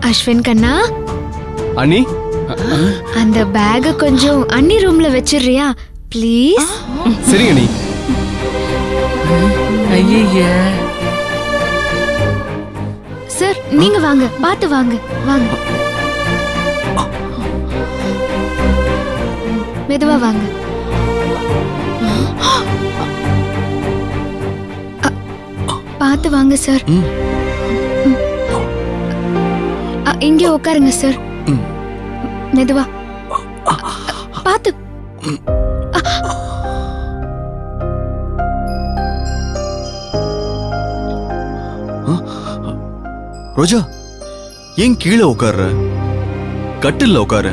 அஸ்வின் கண்ணா, அண்ணி அந்த பேக் கொஞ்சம் அண்ணி ரூம்ல வச்சிடுறியா ப்ளீஸ்? சரிங்க அண்ணி. ஐயே, சார் நீங்க வாங்க, பார்த்து வாங்க வாங்க, மெதுவா வாங்க. பார்த்து வாங்க சார். இங்கே உட்காருங்க சார். மெதுவா பார்த்து. ரோஜா, ஏன் கீழே உட்கார்ற? கட்டில்ல உட்காரு.